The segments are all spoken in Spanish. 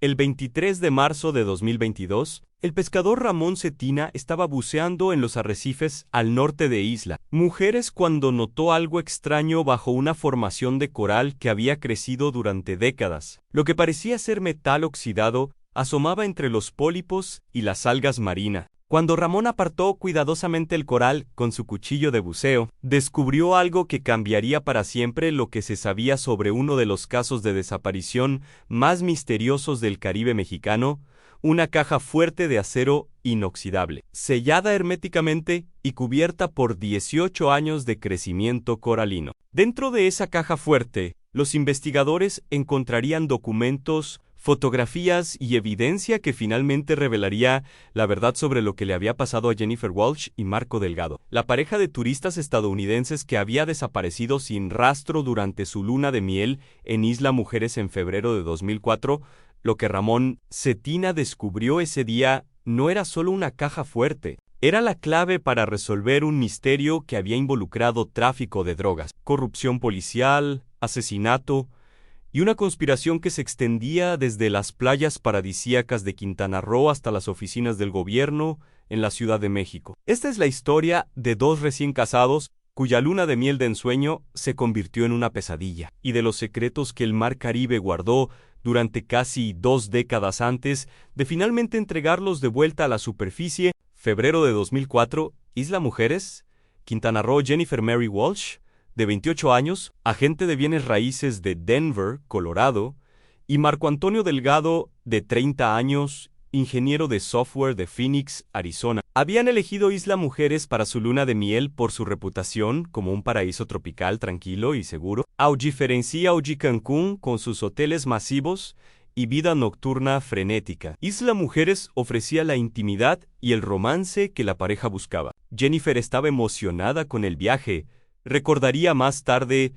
El 23 de marzo de 2022, el pescador Ramón Cetina estaba buceando en los arrecifes al norte de Isla Mujeres cuando notó algo extraño bajo una formación de coral que había crecido durante décadas. Lo que parecía ser metal oxidado asomaba entre los pólipos y las algas marinas. Cuando Ramón apartó cuidadosamente el coral con su cuchillo de buceo, descubrió algo que cambiaría para siempre lo que se sabía sobre uno de los casos de desaparición más misteriosos del Caribe mexicano, una caja fuerte de acero inoxidable, sellada herméticamente y cubierta por 18 años de crecimiento coralino. Dentro de esa caja fuerte, los investigadores encontrarían documentos, fotografías y evidencia que finalmente revelaría la verdad sobre lo que le había pasado a Jennifer Walsh y Marco Delgado, la pareja de turistas estadounidenses que había desaparecido sin rastro durante su luna de miel en Isla Mujeres en febrero de 2004. Lo que Ramón Cetina descubrió ese día no era solo una caja fuerte. Era la clave para resolver un misterio que había involucrado tráfico de drogas, corrupción policial, asesinato y una conspiración que se extendía desde las playas paradisíacas de Quintana Roo hasta las oficinas del gobierno en la Ciudad de México. Esta es la historia de dos recién casados cuya luna de miel de ensueño se convirtió en una pesadilla, y de los secretos que el Mar Caribe guardó durante casi 2 décadas antes de finalmente entregarlos de vuelta a la superficie. Febrero de 2004, Isla Mujeres, Quintana Roo. Jennifer Mary Walsh, de 28 años, agente de bienes raíces de Denver, Colorado, y Marco Antonio Delgado, de 30 años, ingeniero de software de Phoenix, Arizona. Habían elegido Isla Mujeres para su luna de miel por su reputación como un paraíso tropical tranquilo y seguro, a diferencia de Cancún con sus hoteles masivos y vida nocturna frenética. Isla Mujeres ofrecía la intimidad y el romance que la pareja buscaba. Jennifer estaba emocionada con el viaje. Recordaría más tarde,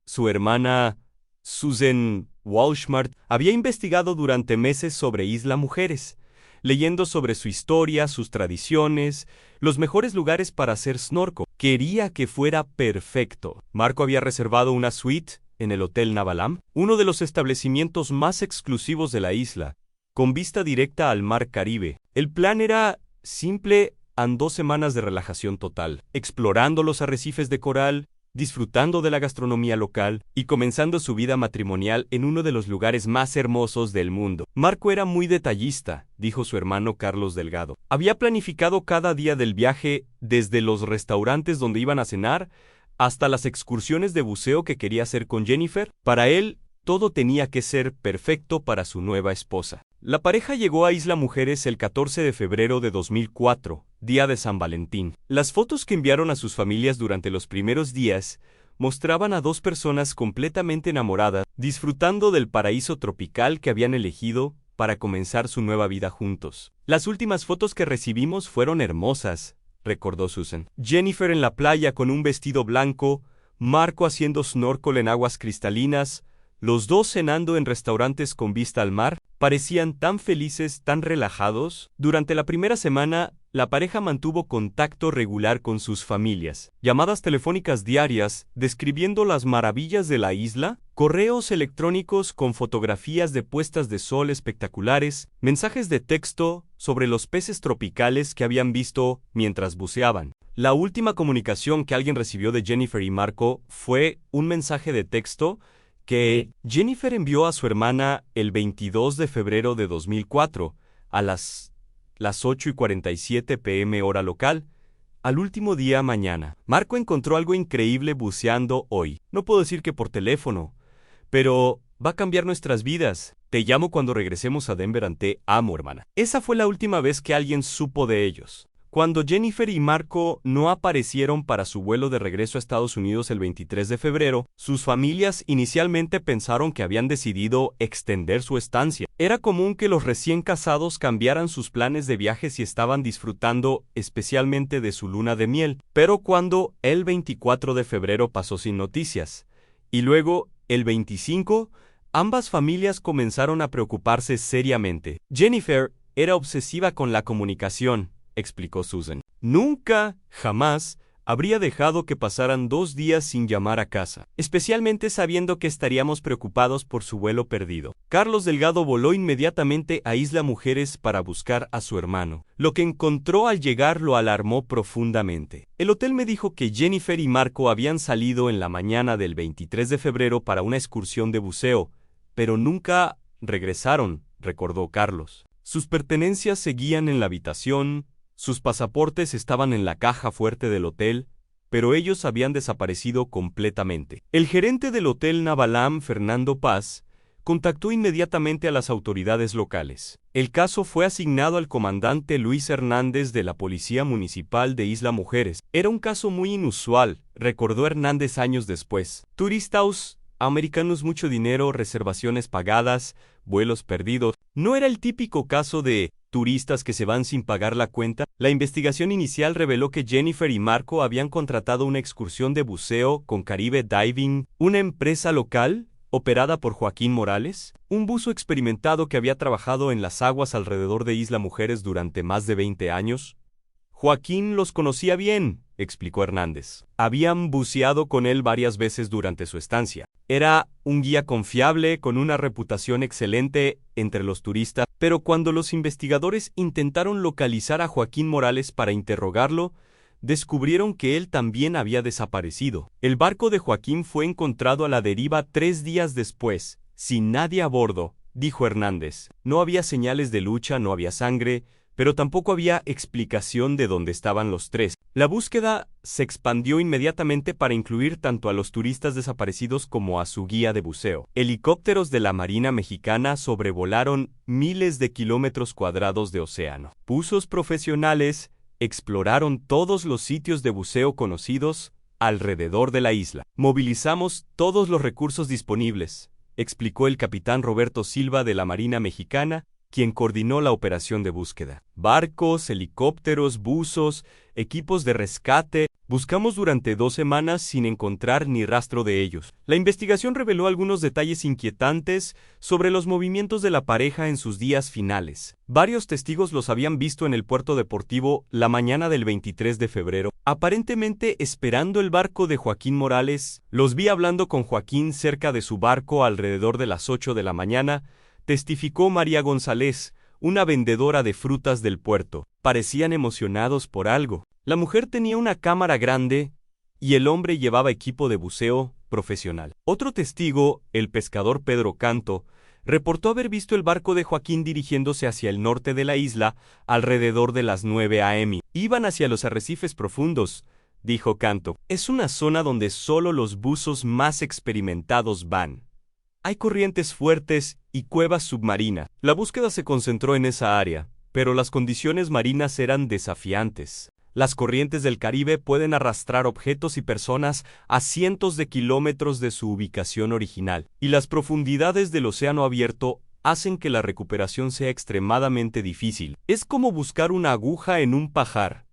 su hermana Susan Walshmart había investigado durante meses sobre Isla Mujeres, leyendo sobre su historia, sus tradiciones, los mejores lugares para hacer snorkel. Quería que fuera perfecto. Marco había reservado una suite en el Hotel Navalam, uno de los establecimientos más exclusivos de la isla, con vista directa al Mar Caribe. El plan era simple: 2 semanas de relajación total, explorando los arrecifes de coral, disfrutando de la gastronomía local y comenzando su vida matrimonial en uno de los lugares más hermosos del mundo. Marco era muy detallista, dijo su hermano Carlos Delgado. Había planificado cada día del viaje, desde los restaurantes donde iban a cenar hasta las excursiones de buceo que quería hacer con Jennifer. Para él, todo tenía que ser perfecto para su nueva esposa. La pareja llegó a Isla Mujeres el 14 de febrero de 2004, día de San Valentín. Las fotos que enviaron a sus familias durante los primeros días mostraban a 2 personas completamente enamoradas, disfrutando del paraíso tropical que habían elegido para comenzar su nueva vida juntos. Las últimas fotos que recibimos fueron hermosas, recordó Susan. Jennifer en la playa con un vestido blanco, Marco haciendo snorkel en aguas cristalinas, los dos cenando en restaurantes con vista al mar. Parecían tan felices, tan relajados. Durante la primera semana, la pareja mantuvo contacto regular con sus familias, llamadas telefónicas diarias describiendo las maravillas de la isla, correos electrónicos con fotografías de puestas de sol espectaculares, mensajes de texto sobre los peces tropicales que habían visto mientras buceaban. La última comunicación que alguien recibió de Jennifer y Marco fue un mensaje de texto que Jennifer envió a su hermana el 22 de febrero de 2004, a las 8:47 p.m. hora local. Al último día: mañana. Marco encontró algo increíble buceando hoy. No puedo decir que por teléfono, pero va a cambiar nuestras vidas. Te llamo cuando regresemos a Denver. Te amo, hermana. Esa fue la última vez que alguien supo de ellos. Cuando Jennifer y Marco no aparecieron para su vuelo de regreso a Estados Unidos el 23 de febrero, sus familias inicialmente pensaron que habían decidido extender su estancia. Era común que los recién casados cambiaran sus planes de viaje si estaban disfrutando especialmente de su luna de miel. Pero cuando el 24 de febrero pasó sin noticias, y luego el 25, ambas familias comenzaron a preocuparse seriamente. Jennifer era obsesiva con la comunicación, explicó Susan. Nunca, jamás, habría dejado que pasaran 2 días sin llamar a casa, especialmente sabiendo que estaríamos preocupados por su vuelo perdido. Carlos Delgado voló inmediatamente a Isla Mujeres para buscar a su hermano. Lo que encontró al llegar lo alarmó profundamente. El hotel me dijo que Jennifer y Marco habían salido en la mañana del 23 de febrero para una excursión de buceo, pero nunca regresaron, recordó Carlos. Sus pertenencias seguían en la habitación, sus pasaportes estaban en la caja fuerte del hotel, pero ellos habían desaparecido completamente. El gerente del Hotel Navalam, Fernando Paz, contactó inmediatamente a las autoridades locales. El caso fue asignado al comandante Luis Hernández de la Policía Municipal de Isla Mujeres. Era un caso muy inusual, recordó Hernández años después. Turistas americanos, mucho dinero, reservaciones pagadas, vuelos perdidos. No era el típico caso de turistas que se van sin pagar la cuenta. La investigación inicial reveló que Jennifer y Marco habían contratado una excursión de buceo con Caribe Diving, una empresa local operada por Joaquín Morales, un buzo experimentado que había trabajado en las aguas alrededor de Isla Mujeres durante más de 20 años. Joaquín los conocía bien, explicó Hernández. Habían buceado con él varias veces durante su estancia. Era un guía confiable, con una reputación excelente entre los turistas, pero cuando los investigadores intentaron localizar a Joaquín Morales para interrogarlo, descubrieron que él también había desaparecido. El barco de Joaquín fue encontrado a la deriva 3 días después, sin nadie a bordo, dijo Hernández. No había señales de lucha, no había sangre, pero tampoco había explicación de dónde estaban los tres. La búsqueda se expandió inmediatamente para incluir tanto a los turistas desaparecidos como a su guía de buceo. Helicópteros de la Marina Mexicana sobrevolaron miles de kilómetros cuadrados de océano. Buzos profesionales exploraron todos los sitios de buceo conocidos alrededor de la isla. Movilizamos todos los recursos disponibles, explicó el capitán Roberto Silva de la Marina Mexicana, quien coordinó la operación de búsqueda. Barcos, helicópteros, buzos, equipos de rescate. Buscamos durante 2 semanas sin encontrar ni rastro de ellos. La investigación reveló algunos detalles inquietantes sobre los movimientos de la pareja en sus días finales. Varios testigos los habían visto en el puerto deportivo la mañana del 23 de febrero, aparentemente esperando el barco de Joaquín Morales. Los vi hablando con Joaquín cerca de su barco alrededor de las 8 de la mañana, testificó María González, una vendedora de frutas del puerto. Parecían emocionados por algo. La mujer tenía una cámara grande y el hombre llevaba equipo de buceo profesional. Otro testigo, el pescador Pedro Canto, reportó haber visto el barco de Joaquín dirigiéndose hacia el norte de la isla alrededor de las 9 a.m. Iban hacia los arrecifes profundos, dijo Canto. Es una zona donde solo los buzos más experimentados van. Hay corrientes fuertes y cuevas submarinas. La búsqueda se concentró en esa área, pero las condiciones marinas eran desafiantes. Las corrientes del Caribe pueden arrastrar objetos y personas a cientos de kilómetros de su ubicación original, y las profundidades del océano abierto hacen que la recuperación sea extremadamente difícil. Es como buscar una aguja en un pajar,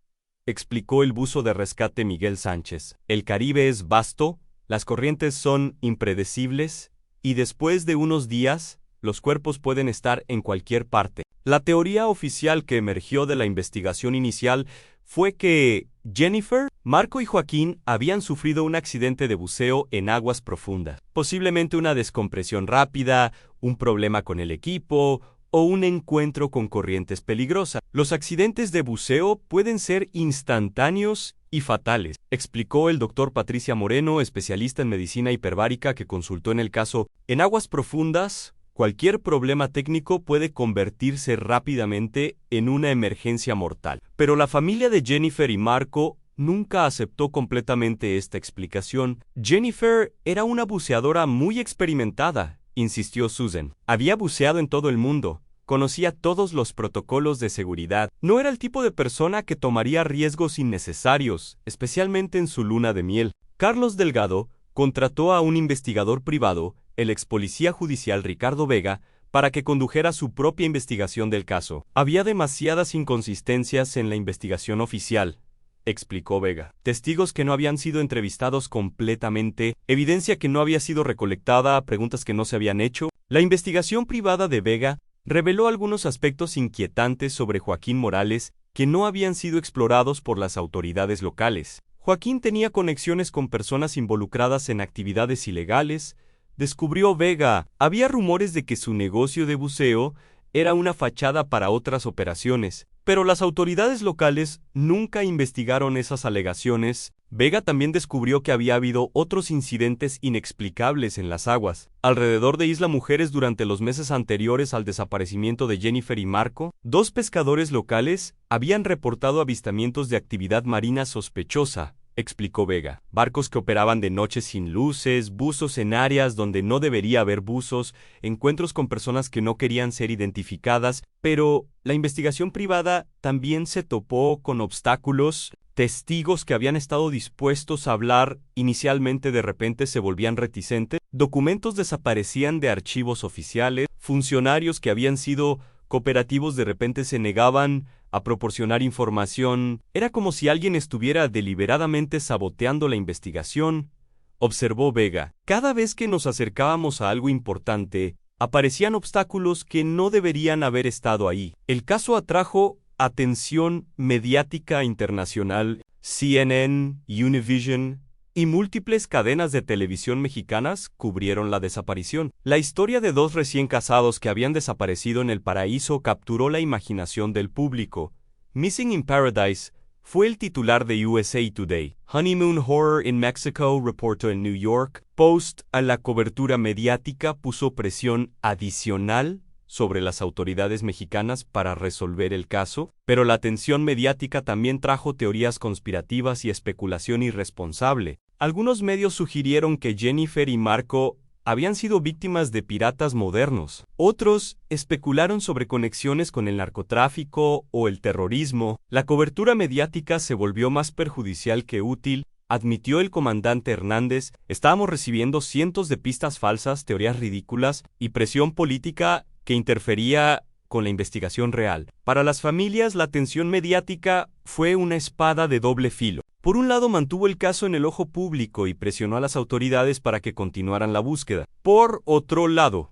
explicó el buzo de rescate Miguel Sánchez. El Caribe es vasto, las corrientes son impredecibles, y después de unos días, los cuerpos pueden estar en cualquier parte. La teoría oficial que emergió de la investigación inicial fue que Jennifer, Marco y Joaquín habían sufrido un accidente de buceo en aguas profundas, posiblemente una descompresión rápida, un problema con el equipo o un encuentro con corrientes peligrosas. Los accidentes de buceo pueden ser instantáneos y fatales, explicó el doctor Patricia Moreno, especialista en medicina hiperbárica que consultó en el caso. En aguas profundas, cualquier problema técnico puede convertirse rápidamente en una emergencia mortal. Pero la familia de Jennifer y Marco nunca aceptó completamente esta explicación. Jennifer era una buceadora muy experimentada, insistió Susan. Había buceado en todo el mundo. Conocía todos los protocolos de seguridad. No era el tipo de persona que tomaría riesgos innecesarios, especialmente en su luna de miel. Carlos Delgado contrató a un investigador privado, el ex policía judicial Ricardo Vega, para que condujera su propia investigación del caso. Había demasiadas inconsistencias en la investigación oficial, explicó Vega. Testigos que no habían sido entrevistados completamente, evidencia que no había sido recolectada, preguntas que no se habían hecho. La investigación privada de Vega reveló algunos aspectos inquietantes sobre Joaquín Morales que no habían sido explorados por las autoridades locales. Joaquín tenía conexiones con personas involucradas en actividades ilegales. Descubrió Vega. Había rumores de que su negocio de buceo era una fachada para otras operaciones, pero las autoridades locales nunca investigaron esas alegaciones. Vega también descubrió que había habido otros incidentes inexplicables en las aguas. Alrededor de Isla Mujeres durante los meses anteriores al desaparecimiento de Jennifer y Marco, 2 pescadores locales habían reportado avistamientos de actividad marina sospechosa, explicó Vega. Barcos que operaban de noche sin luces, buzos en áreas donde no debería haber buzos, encuentros con personas que no querían ser identificadas, pero la investigación privada también se topó con obstáculos. Testigos que habían estado dispuestos a hablar inicialmente de repente se volvían reticentes, documentos desaparecían de archivos oficiales, funcionarios que habían sido cooperativos de repente se negaban a proporcionar información. Era como si alguien estuviera deliberadamente saboteando la investigación, observó Vega. Cada vez que nos acercábamos a algo importante, aparecían obstáculos que no deberían haber estado ahí. El caso atrajo atención mediática internacional. CNN, Univision y múltiples cadenas de televisión mexicanas cubrieron la desaparición. La historia de 2 recién casados que habían desaparecido en el paraíso capturó la imaginación del público. Missing in Paradise fue el titular de USA Today. Honeymoon Horror in Mexico reportó en New York Post. A la cobertura mediática puso presión adicional sobre las autoridades mexicanas para resolver el caso, pero la atención mediática también trajo teorías conspirativas y especulación irresponsable. Algunos medios sugirieron que Jennifer y Marco habían sido víctimas de piratas modernos. Otros especularon sobre conexiones con el narcotráfico o el terrorismo. La cobertura mediática se volvió más perjudicial que útil, admitió el comandante Hernández. Estábamos recibiendo cientos de pistas falsas, teorías ridículas y presión política que interfería con la investigación real. Para las familias, la atención mediática fue una espada de doble filo. Por un lado, mantuvo el caso en el ojo público y presionó a las autoridades para que continuaran la búsqueda. Por otro lado,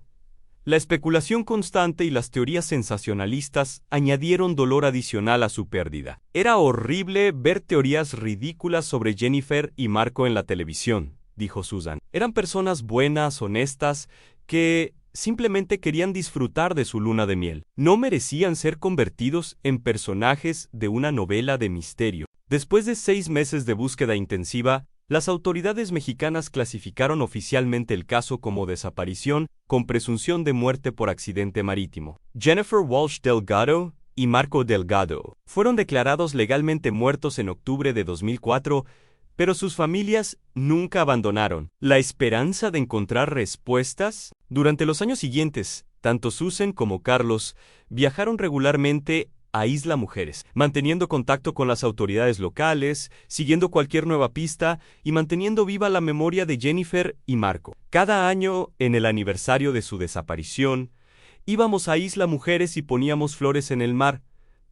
la especulación constante y las teorías sensacionalistas añadieron dolor adicional a su pérdida. Era horrible ver teorías ridículas sobre Jennifer y Marco en la televisión, dijo Susan. Eran personas buenas, honestas, que simplemente querían disfrutar de su luna de miel. No merecían ser convertidos en personajes de una novela de misterio. Después de 6 meses de búsqueda intensiva, las autoridades mexicanas clasificaron oficialmente el caso como desaparición con presunción de muerte por accidente marítimo. Jennifer Walsh Delgado y Marco Delgado fueron declarados legalmente muertos en octubre de 2004, pero sus familias nunca abandonaron la esperanza de encontrar respuestas. Durante los años siguientes, tanto Susan como Carlos viajaron regularmente a Isla Mujeres, manteniendo contacto con las autoridades locales, siguiendo cualquier nueva pista y manteniendo viva la memoria de Jennifer y Marco. Cada año, en el aniversario de su desaparición, íbamos a Isla Mujeres y poníamos flores en el mar,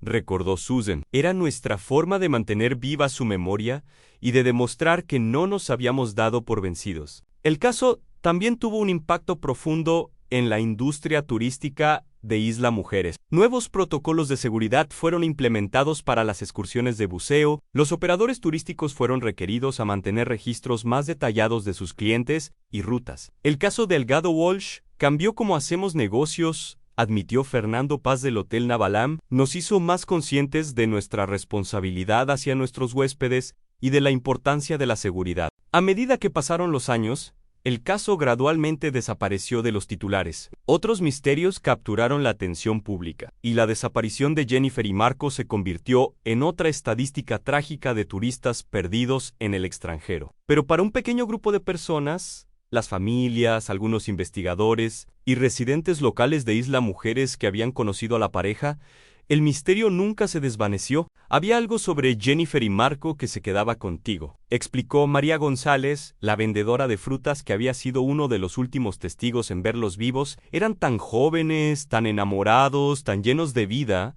recordó Susan. Era nuestra forma de mantener viva su memoria y de demostrar que no nos habíamos dado por vencidos. El caso también tuvo un impacto profundo en la industria turística de Isla Mujeres. Nuevos protocolos de seguridad fueron implementados para las excursiones de buceo. Los operadores turísticos fueron requeridos a mantener registros más detallados de sus clientes y rutas. El caso Delgado Walsh cambió cómo hacemos negocios, admitió Fernando Paz del Hotel Navalam. Nos hizo más conscientes de nuestra responsabilidad hacia nuestros huéspedes y de la importancia de la seguridad. A medida que pasaron los años, el caso gradualmente desapareció de los titulares. Otros misterios capturaron la atención pública, y la desaparición de Jennifer y Marco se convirtió en otra estadística trágica de turistas perdidos en el extranjero. Pero para un pequeño grupo de personas, las familias, algunos investigadores y residentes locales de Isla Mujeres que habían conocido a la pareja, el misterio nunca se desvaneció. Había algo sobre Jennifer y Marco que se quedaba contigo, explicó María González, la vendedora de frutas que había sido uno de los últimos testigos en verlos vivos. Eran tan jóvenes, tan enamorados, tan llenos de vida.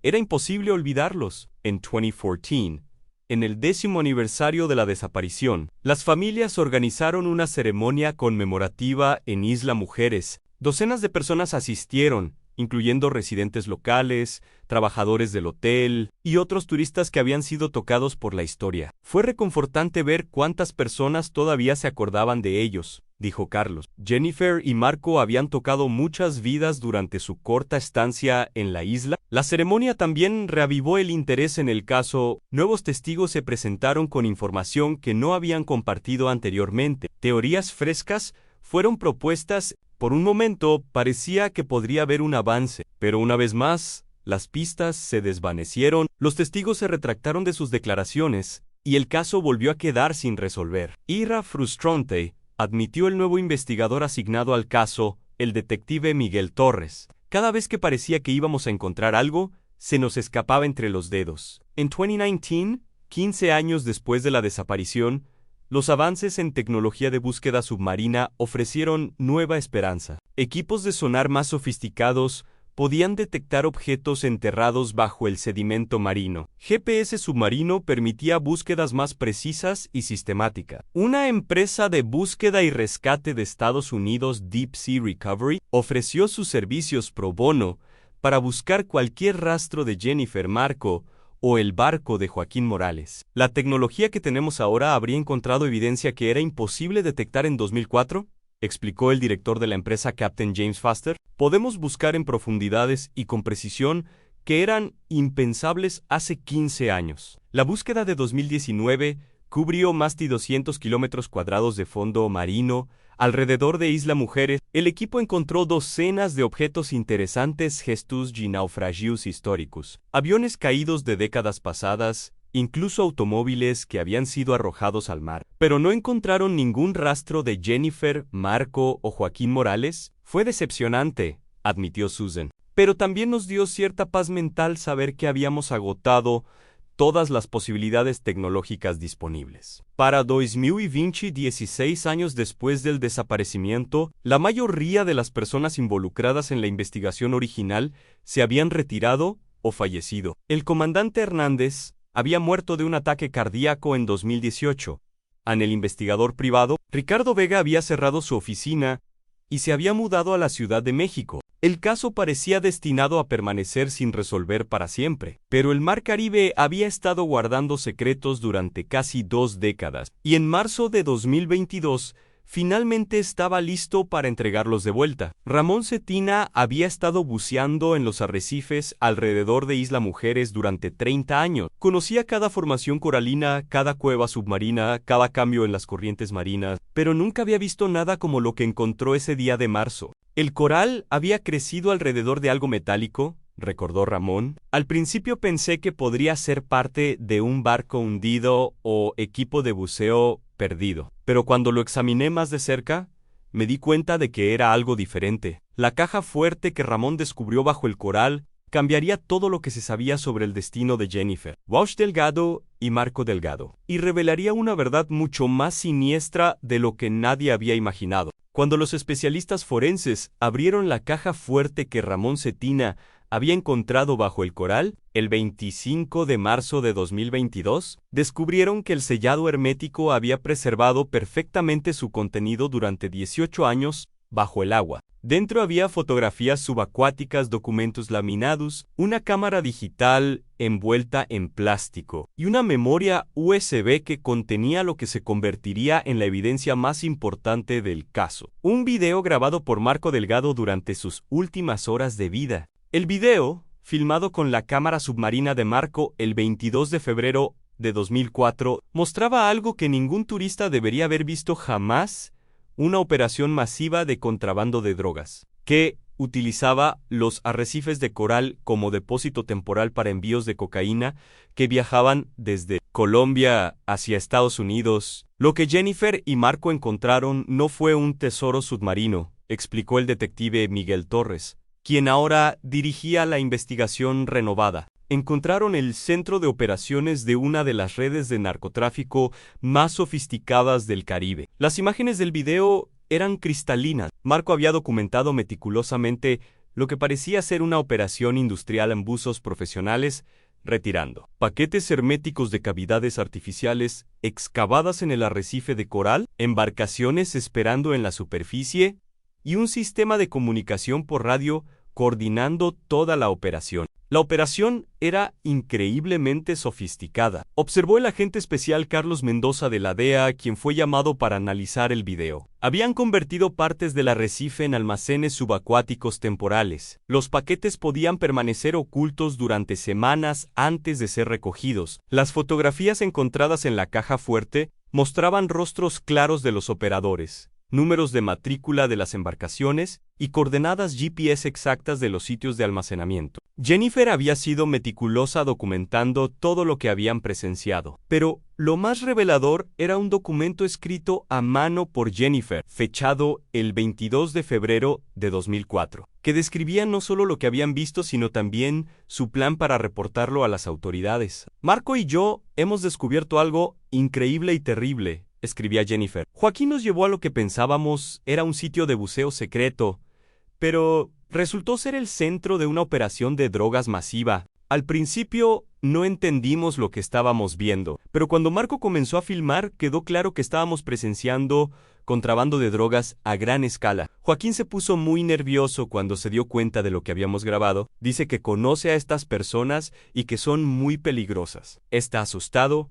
Era imposible olvidarlos. En 2014, en el 10º aniversario de la desaparición, las familias organizaron una ceremonia conmemorativa en Isla Mujeres. Docenas de personas asistieron, incluyendo residentes locales, trabajadores del hotel y otros turistas que habían sido tocados por la historia. Fue reconfortante ver cuántas personas todavía se acordaban de ellos, dijo Carlos. Jennifer y Marco habían tocado muchas vidas durante su corta estancia en la isla. La ceremonia también reavivó el interés en el caso. Nuevos testigos se presentaron con información que no habían compartido anteriormente. Teorías frescas fueron propuestas. Por un momento parecía que podría haber un avance, pero una vez más, las pistas se desvanecieron, los testigos se retractaron de sus declaraciones, y el caso volvió a quedar sin resolver. Ira frustrante, admitió el nuevo investigador asignado al caso, el detective Miguel Torres. Cada vez que parecía que íbamos a encontrar algo, se nos escapaba entre los dedos. En 2019, 15 años después de la desaparición, los avances en tecnología de búsqueda submarina ofrecieron nueva esperanza. Equipos de sonar más sofisticados podían detectar objetos enterrados bajo el sedimento marino. GPS submarino permitía búsquedas más precisas y sistemáticas. Una empresa de búsqueda y rescate de Estados Unidos, Deep Sea Recovery, ofreció sus servicios pro bono para buscar cualquier rastro de Jennifer Marco o el barco de Joaquín Morales. ¿La tecnología que tenemos ahora habría encontrado evidencia que era imposible detectar en 2004? Explicó el director de la empresa Captain James Foster. Podemos buscar en profundidades y con precisión que eran impensables hace 15 años. La búsqueda de 2019 cubrió más de 200 kilómetros cuadrados de fondo marino. Alrededor de Isla Mujeres, el equipo encontró docenas de objetos interesantes, gestos y naufragios históricos, aviones caídos de décadas pasadas, incluso automóviles que habían sido arrojados al mar. Pero no encontraron ningún rastro de Jennifer, Marco o Joaquín Morales. Fue decepcionante, admitió Susan. Pero también nos dio cierta paz mental saber que habíamos agotado todas las posibilidades tecnológicas disponibles. Para 2020, 16 años después del desaparecimiento, la mayoría de las personas involucradas en la investigación original se habían retirado o fallecido. El comandante Hernández había muerto de un ataque cardíaco en 2018. El investigador privado, Ricardo Vega, había cerrado su oficina y se había mudado a la Ciudad de México. El caso parecía destinado a permanecer sin resolver para siempre, pero el Mar Caribe había estado guardando secretos durante casi 2 décadas, y en marzo de 2022 finalmente estaba listo para entregarlos de vuelta. Ramón Cetina había estado buceando en los arrecifes alrededor de Isla Mujeres durante 30 años. Conocía cada formación coralina, cada cueva submarina, cada cambio en las corrientes marinas, pero nunca había visto nada como lo que encontró ese día de marzo. El coral había crecido alrededor de algo metálico, recordó Ramón. Al principio pensé que podría ser parte de un barco hundido o equipo de buceo perdido, pero cuando lo examiné más de cerca, me di cuenta de que era algo diferente. La caja fuerte que Ramón descubrió bajo el coral cambiaría todo lo que se sabía sobre el destino de Jennifer, Walsh Delgado y Marco Delgado, y revelaría una verdad mucho más siniestra de lo que nadie había imaginado. Cuando los especialistas forenses abrieron la caja fuerte que Ramón Cetina había encontrado bajo el coral, el 25 de marzo de 2022, descubrieron que el sellado hermético había preservado perfectamente su contenido durante 18 años bajo el agua. Dentro había fotografías subacuáticas, documentos laminados, una cámara digital envuelta en plástico y una memoria USB que contenía lo que se convertiría en la evidencia más importante del caso. Un video grabado por Marco Delgado durante sus últimas horas de vida. El video, filmado con la cámara submarina de Marco el 22 de febrero de 2004, mostraba algo que ningún turista debería haber visto jamás: una operación masiva de contrabando de drogas, que utilizaba los arrecifes de coral como depósito temporal para envíos de cocaína que viajaban desde Colombia hacia Estados Unidos. Lo que Jennifer y Marco encontraron no fue un tesoro submarino, explicó el detective Miguel Torres, quien ahora dirigía la investigación renovada. Encontraron el centro de operaciones de una de las redes de narcotráfico más sofisticadas del Caribe. Las imágenes del video eran cristalinas. Marco había documentado meticulosamente lo que parecía ser una operación industrial en buzos profesionales, retirando paquetes herméticos de cavidades artificiales excavadas en el arrecife de coral, embarcaciones esperando en la superficie y un sistema de comunicación por radio coordinando toda la operación. La operación era increíblemente sofisticada, observó el agente especial Carlos Mendoza de la DEA, quien fue llamado para analizar el video. Habían convertido partes del arrecife en almacenes subacuáticos temporales. Los paquetes podían permanecer ocultos durante semanas antes de ser recogidos. Las fotografías encontradas en la caja fuerte mostraban rostros claros de los operadores, números de matrícula de las embarcaciones y coordenadas GPS exactas de los sitios de almacenamiento. Jennifer había sido meticulosa documentando todo lo que habían presenciado, pero lo más revelador era un documento escrito a mano por Jennifer, fechado el 22 de febrero de 2004, que describía no solo lo que habían visto, sino también su plan para reportarlo a las autoridades. Marco y yo hemos descubierto algo increíble y terrible, escribía Jennifer. Joaquín nos llevó a lo que pensábamos era un sitio de buceo secreto, pero resultó ser el centro de una operación de drogas masiva. Al principio no entendimos lo que estábamos viendo, pero cuando Marco comenzó a filmar quedó claro que estábamos presenciando contrabando de drogas a gran escala. Joaquín se puso muy nervioso cuando se dio cuenta de lo que habíamos grabado. Dice que conoce a estas personas y que son muy peligrosas. Está asustado,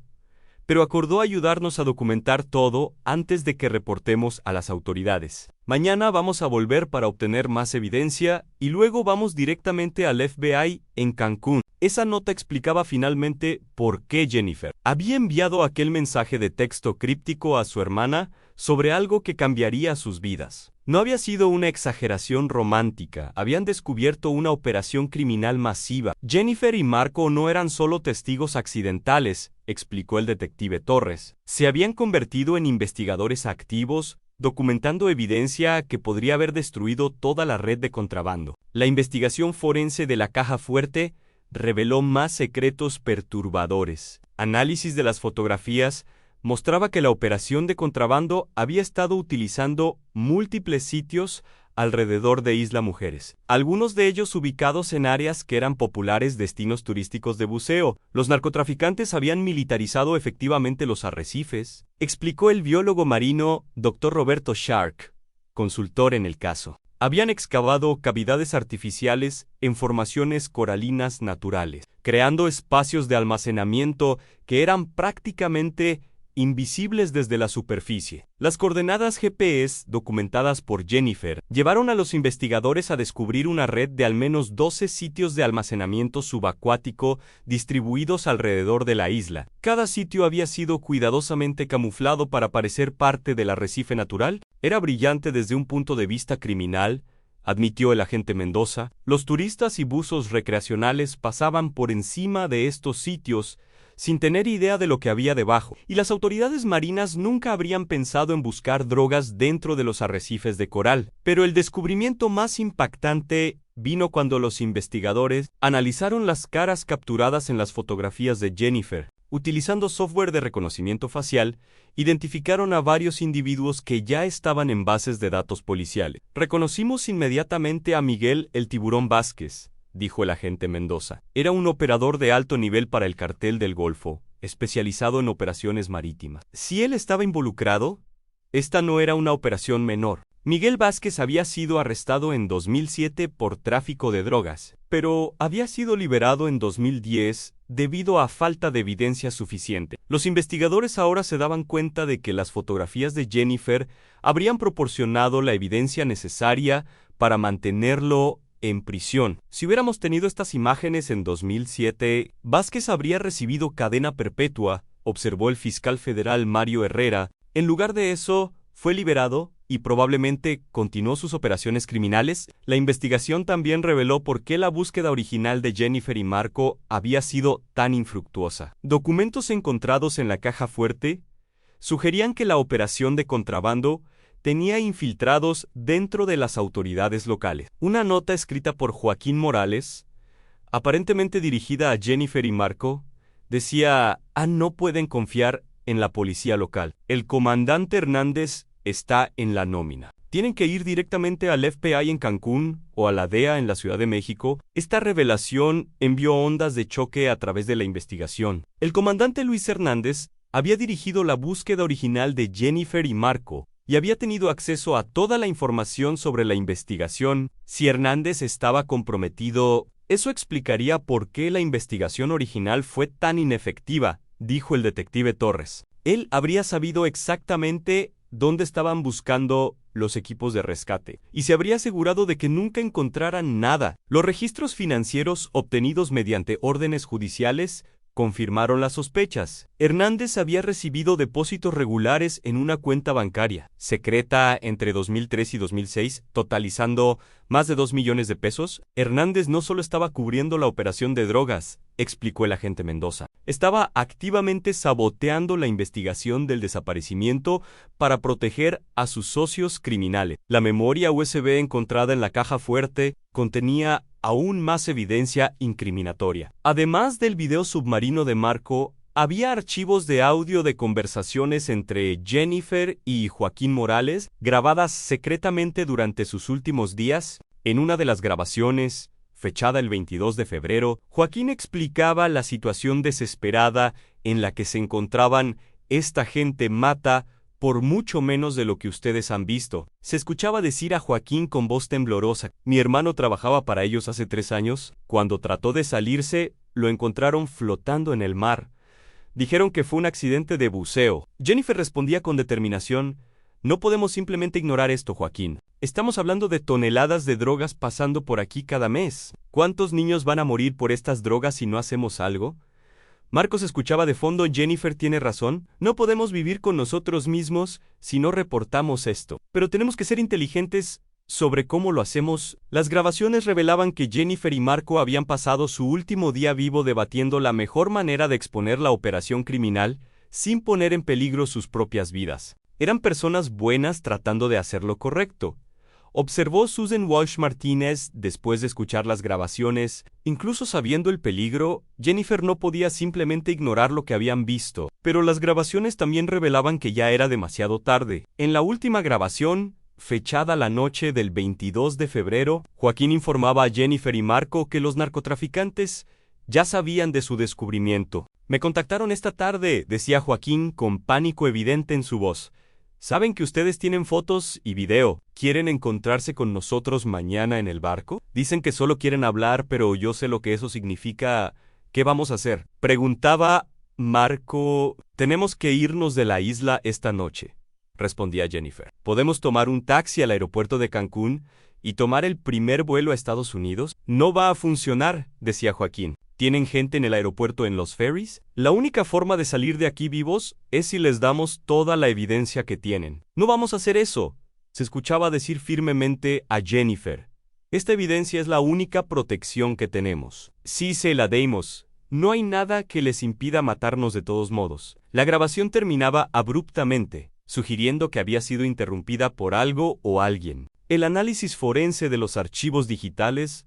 pero acordó ayudarnos a documentar todo antes de que reportemos a las autoridades. Mañana vamos a volver para obtener más evidencia y luego vamos directamente al FBI en Cancún. Esa nota explicaba finalmente por qué Jennifer había enviado aquel mensaje de texto críptico a su hermana sobre algo que cambiaría sus vidas. No había sido una exageración romántica, habían descubierto una operación criminal masiva. Jennifer y Marco no eran solo testigos accidentales, explicó el detective Torres. Se habían convertido en investigadores activos, documentando evidencia que podría haber destruido toda la red de contrabando. La investigación forense de la caja fuerte reveló más secretos perturbadores. Análisis de las fotografías mostraba que la operación de contrabando había estado utilizando múltiples sitios alrededor de Isla Mujeres, algunos de ellos ubicados en áreas que eran populares destinos turísticos de buceo. Los narcotraficantes habían militarizado efectivamente los arrecifes, explicó el biólogo marino Dr. Roberto Shark, consultor en el caso. Habían excavado cavidades artificiales en formaciones coralinas naturales, creando espacios de almacenamiento que eran prácticamente invisibles desde la superficie. Las coordenadas GPS, documentadas por Jennifer, llevaron a los investigadores a descubrir una red de al menos 12 sitios de almacenamiento subacuático distribuidos alrededor de la isla. Cada sitio había sido cuidadosamente camuflado para parecer parte del arrecife natural. Era brillante desde un punto de vista criminal, admitió el agente Mendoza. Los turistas y buzos recreacionales pasaban por encima de estos sitios sin tener idea de lo que había debajo, y las autoridades marinas nunca habrían pensado en buscar drogas dentro de los arrecifes de coral. Pero el descubrimiento más impactante vino cuando los investigadores analizaron las caras capturadas en las fotografías de Jennifer. Utilizando software de reconocimiento facial, identificaron a varios individuos que ya estaban en bases de datos policiales. Reconocimos inmediatamente a Miguel el Tiburón Vázquez, dijo el agente Mendoza. Era un operador de alto nivel para el Cartel del Golfo, especializado en operaciones marítimas. Si él estaba involucrado, esta no era una operación menor. Miguel Vázquez había sido arrestado en 2007 por tráfico de drogas, pero había sido liberado en 2010 debido a falta de evidencia suficiente. Los investigadores ahora se daban cuenta de que las fotografías de Jennifer habrían proporcionado la evidencia necesaria para mantenerlo en prisión. Si hubiéramos tenido estas imágenes en 2007, Vázquez habría recibido cadena perpetua, observó el fiscal federal Mario Herrera. En lugar de eso, fue liberado y probablemente continuó sus operaciones criminales. La investigación también reveló por qué la búsqueda original de Jennifer y Marco había sido tan infructuosa. Documentos encontrados en la caja fuerte sugerían que la operación de contrabando tenía infiltrados dentro de las autoridades locales. Una nota escrita por Joaquín Morales, aparentemente dirigida a Jennifer y Marco, decía: no pueden confiar en la policía local. El comandante Hernández está en la nómina. Tienen que ir directamente al FBI en Cancún o a la DEA en la Ciudad de México. Esta revelación envió ondas de choque a través de la investigación. El comandante Luis Hernández había dirigido la búsqueda original de Jennifer y Marco, y había tenido acceso a toda la información sobre la investigación. Si Hernández estaba comprometido, eso explicaría por qué la investigación original fue tan inefectiva, dijo el detective Torres. Él habría sabido exactamente dónde estaban buscando los equipos de rescate, y se habría asegurado de que nunca encontraran nada. Los registros financieros obtenidos mediante órdenes judiciales confirmaron las sospechas. Hernández había recibido depósitos regulares en una cuenta bancaria secreta entre 2003 y 2006, totalizando más de 2 millones de pesos. Hernández no solo estaba cubriendo la operación de drogas, explicó el agente Mendoza, estaba activamente saboteando la investigación del desaparecimiento para proteger a sus socios criminales. La memoria USB encontrada en la caja fuerte contenía aún más evidencia incriminatoria. Además del video submarino de Marco, había archivos de audio de conversaciones entre Jennifer y Joaquín Morales, grabadas secretamente durante sus últimos días. En una de las grabaciones, fechada el 22 de febrero, Joaquín explicaba la situación desesperada en la que se encontraban. Esta gente mata por mucho menos de lo que ustedes han visto. Se escuchaba decir a Joaquín con voz temblorosa. Mi hermano trabajaba para ellos hace 3 años. Cuando trató de salirse, lo encontraron flotando en el mar. Dijeron que fue un accidente de buceo. Jennifer respondía con determinación: no podemos simplemente ignorar esto, Joaquín. Estamos hablando de toneladas de drogas pasando por aquí cada mes. ¿Cuántos niños van a morir por estas drogas si no hacemos algo? Marcos escuchaba de fondo. Jennifer tiene razón. No podemos vivir con nosotros mismos si no reportamos esto. Pero tenemos que ser inteligentes sobre cómo lo hacemos. Las grabaciones revelaban que Jennifer y Marco habían pasado su último día vivo debatiendo la mejor manera de exponer la operación criminal sin poner en peligro sus propias vidas. Eran personas buenas tratando de hacer lo correcto, observó Susan Walsh Martínez después de escuchar las grabaciones. Incluso sabiendo el peligro, Jennifer no podía simplemente ignorar lo que habían visto. Pero las grabaciones también revelaban que ya era demasiado tarde. En la última grabación, fechada la noche del 22 de febrero, Joaquín informaba a Jennifer y Marco que los narcotraficantes ya sabían de su descubrimiento. Me contactaron esta tarde, decía Joaquín con pánico evidente en su voz. ¿Saben que ustedes tienen fotos y video? ¿Quieren encontrarse con nosotros mañana en el barco? Dicen que solo quieren hablar, pero yo sé lo que eso significa. ¿Qué vamos a hacer?, preguntaba Marco. Tenemos que irnos de la isla esta noche, respondía Jennifer. ¿Podemos tomar un taxi al aeropuerto de Cancún y tomar el primer vuelo a Estados Unidos? No va a funcionar, decía Joaquín. ¿Tienen gente en el aeropuerto en los ferries? La única forma de salir de aquí vivos es si les damos toda la evidencia que tienen. No vamos a hacer eso, se escuchaba decir firmemente a Jennifer. Esta evidencia es la única protección que tenemos. Sí se la demos. No hay nada que les impida matarnos de todos modos. La grabación terminaba abruptamente, sugiriendo que había sido interrumpida por algo o alguien. El análisis forense de los archivos digitales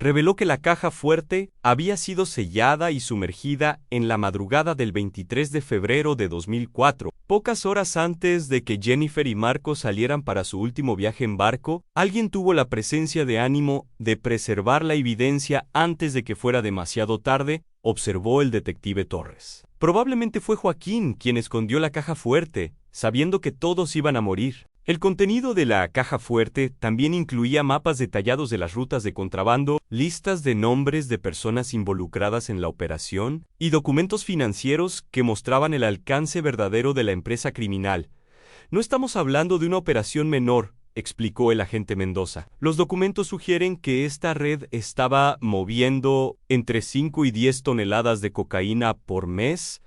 reveló que la caja fuerte había sido sellada y sumergida en la madrugada del 23 de febrero de 2004. Pocas horas antes de que Jennifer y Marco salieran para su último viaje en barco, alguien tuvo la presencia de ánimo de preservar la evidencia antes de que fuera demasiado tarde, observó el detective Torres. Probablemente fue Joaquín quien escondió la caja fuerte, sabiendo que todos iban a morir. El contenido de la caja fuerte también incluía mapas detallados de las rutas de contrabando, listas de nombres de personas involucradas en la operación y documentos financieros que mostraban el alcance verdadero de la empresa criminal. No estamos hablando de una operación menor, explicó el agente Mendoza. Los documentos sugieren que esta red estaba moviendo entre 5 y 10 toneladas de cocaína por mes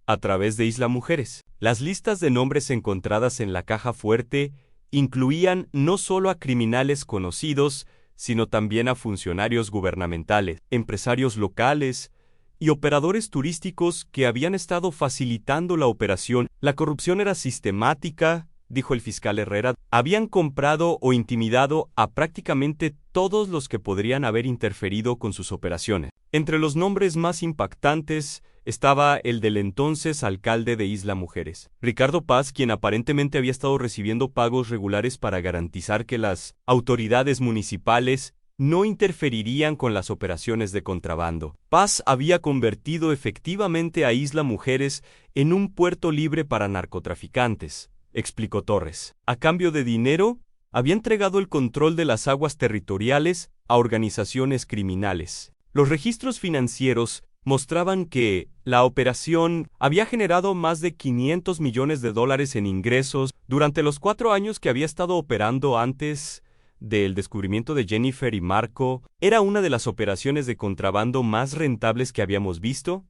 a través de Isla Mujeres. Las listas de nombres encontradas en la caja fuerte incluían no solo a criminales conocidos, sino también a funcionarios gubernamentales, empresarios locales y operadores turísticos que habían estado facilitando la operación. La corrupción era sistemática, dijo el fiscal Herrera. Habían comprado o intimidado a prácticamente todos los que podrían haber interferido con sus operaciones. Entre los nombres más impactantes estaba el del entonces alcalde de Isla Mujeres, Ricardo Paz, quien aparentemente había estado recibiendo pagos regulares para garantizar que las autoridades municipales no interferirían con las operaciones de contrabando. Paz había convertido efectivamente a Isla Mujeres en un puerto libre para narcotraficantes. explicó Torres. A cambio de dinero, había entregado el control de las aguas territoriales a organizaciones criminales. Los registros financieros mostraban que la operación había generado más de $500 millones en ingresos durante los 4 años que había estado operando antes del descubrimiento de Jennifer y Marco. Era una de las operaciones de contrabando más rentables que habíamos visto,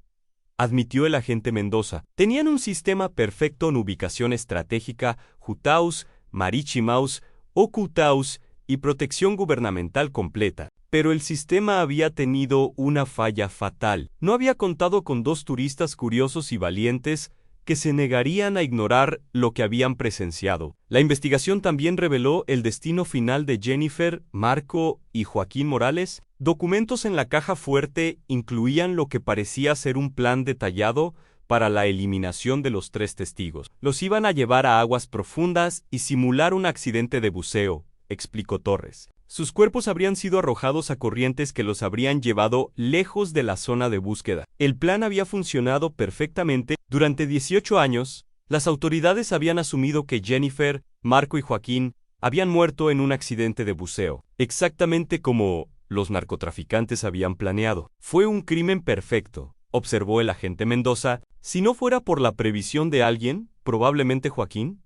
admitió el agente Mendoza. Tenían un sistema perfecto en ubicación estratégica, Jutaus, Maríchimaus, Ocultaus y protección gubernamental completa. Pero el sistema había tenido una falla fatal. No había contado con 2 turistas curiosos y valientes que se negarían a ignorar lo que habían presenciado. La investigación también reveló el destino final de Jennifer, Marco y Joaquín Morales. Documentos en la caja fuerte incluían lo que parecía ser un plan detallado para la eliminación de los 3 testigos. Los iban a llevar a aguas profundas y simular un accidente de buceo, explicó Torres. Sus cuerpos habrían sido arrojados a corrientes que los habrían llevado lejos de la zona de búsqueda. El plan había funcionado perfectamente. Durante 18 años, las autoridades habían asumido que Jennifer, Marco y Joaquín habían muerto en un accidente de buceo, exactamente como los narcotraficantes habían planeado. Fue un crimen perfecto, observó el agente Mendoza. Si no fuera por la previsión de alguien, probablemente Joaquín,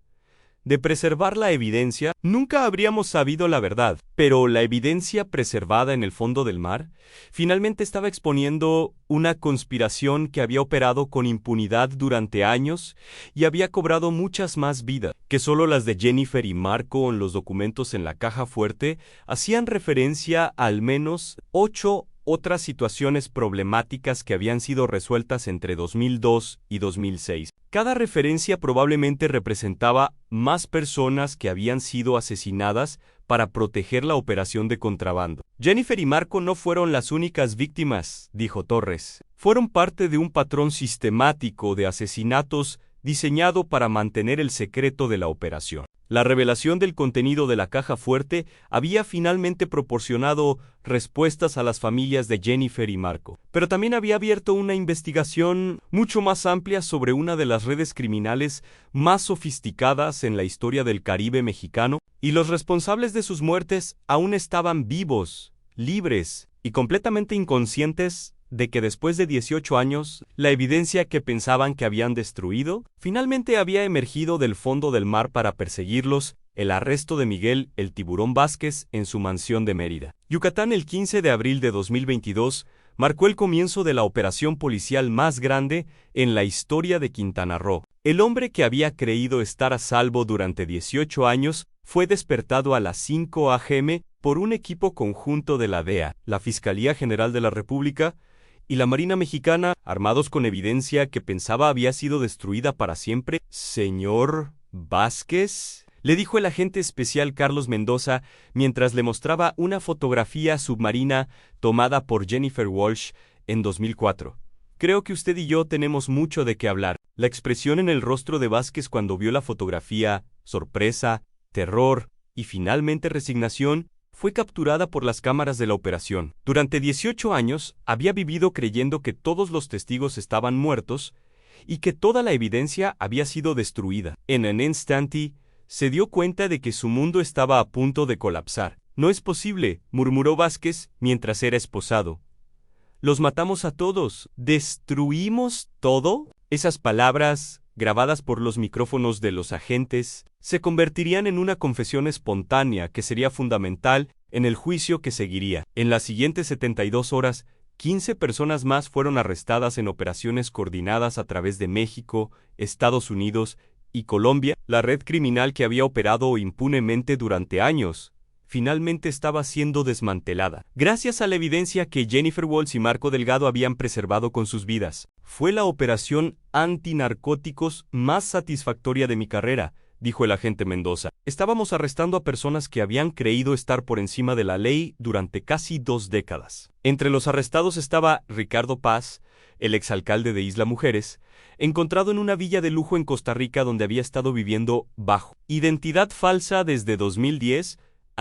de preservar la evidencia, nunca habríamos sabido la verdad. Pero la evidencia preservada en el fondo del mar finalmente estaba exponiendo una conspiración que había operado con impunidad durante años y había cobrado muchas más vidas que solo las de Jennifer y Marco. En los documentos en la caja fuerte hacían referencia a al menos 8 otras situaciones problemáticas que habían sido resueltas entre 2002 y 2006. Cada referencia probablemente representaba más personas que habían sido asesinadas para proteger la operación de contrabando. Jennifer y Marco no fueron las únicas víctimas, dijo Torres. Fueron parte de un patrón sistemático de asesinatos diseñado para mantener el secreto de la operación. La revelación del contenido de la caja fuerte había finalmente proporcionado respuestas a las familias de Jennifer y Marco, pero también había abierto una investigación mucho más amplia sobre una de las redes criminales más sofisticadas en la historia del Caribe mexicano, y los responsables de sus muertes aún estaban vivos, libres y completamente inconscientes de que después de 18 años, la evidencia que pensaban que habían destruido, finalmente había emergido del fondo del mar para perseguirlos. El arresto de Miguel "el Tiburón" Vázquez en su mansión de Mérida, Yucatán, el 15 de abril de 2022, marcó el comienzo de la operación policial más grande en la historia de Quintana Roo. El hombre que había creído estar a salvo durante 18 años fue despertado a las 5 a.m. por un equipo conjunto de la DEA, la Fiscalía General de la República y la Marina Mexicana, armados con evidencia que pensaba había sido destruida para siempre. «Señor Vázquez», le dijo el agente especial Carlos Mendoza mientras le mostraba una fotografía submarina tomada por Jennifer Walsh en 2004. «Creo que usted y yo tenemos mucho de qué hablar». La expresión en el rostro de Vázquez cuando vio la fotografía, sorpresa, terror y finalmente resignación, fue capturada por las cámaras de la operación. Durante 18 años había vivido creyendo que todos los testigos estaban muertos y que toda la evidencia había sido destruida. En un instante, se dio cuenta de que su mundo estaba a punto de colapsar. «No es posible», murmuró Vázquez mientras era esposado. «Los matamos a todos. ¿Destruimos todo?». Esas palabras, grabadas por los micrófonos de los agentes, se convertirían en una confesión espontánea que sería fundamental en el juicio que seguiría. En las siguientes 72 horas, 15 personas más fueron arrestadas en operaciones coordinadas a través de México, Estados Unidos y Colombia. La red criminal que había operado impunemente durante años finalmente estaba siendo desmantelada, gracias a la evidencia que Jennifer Walsh y Marco Delgado habían preservado con sus vidas. «Fue la operación antinarcóticos más satisfactoria de mi carrera», dijo el agente Mendoza. «Estábamos arrestando a personas que habían creído estar por encima de la ley durante casi 2 décadas. Entre los arrestados estaba Ricardo Paz, el exalcalde de Isla Mujeres, encontrado en una villa de lujo en Costa Rica donde había estado viviendo bajo identidad falsa desde 2010,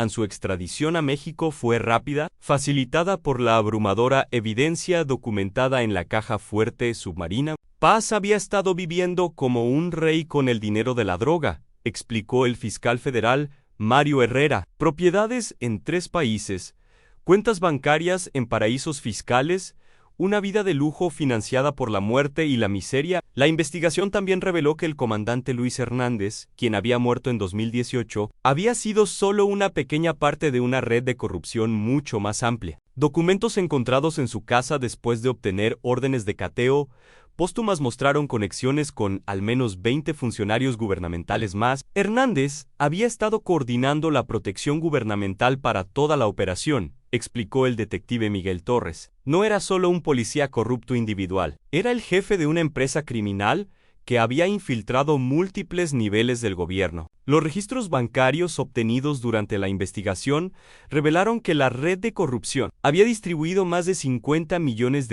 Su extradición a México fue rápida, facilitada por la abrumadora evidencia documentada en la caja fuerte submarina. Paz había estado viviendo como un rey con el dinero de la droga, explicó el fiscal federal Mario Herrera. Propiedades en 3 países, cuentas bancarias en paraísos fiscales, una vida de lujo financiada por la muerte y la miseria. La investigación también reveló que el comandante Luis Hernández, quien había muerto en 2018, había sido solo una pequeña parte de una red de corrupción mucho más amplia. Documentos encontrados en su casa después de obtener órdenes de cateo póstumas mostraron conexiones con al menos 20 funcionarios gubernamentales más. Hernández había estado coordinando la protección gubernamental para toda la operación, explicó el detective Miguel Torres. No era solo un policía corrupto individual, era el jefe de una empresa criminal que había infiltrado múltiples niveles del gobierno. Los registros bancarios obtenidos durante la investigación revelaron que la red de corrupción había distribuido más de $50 millones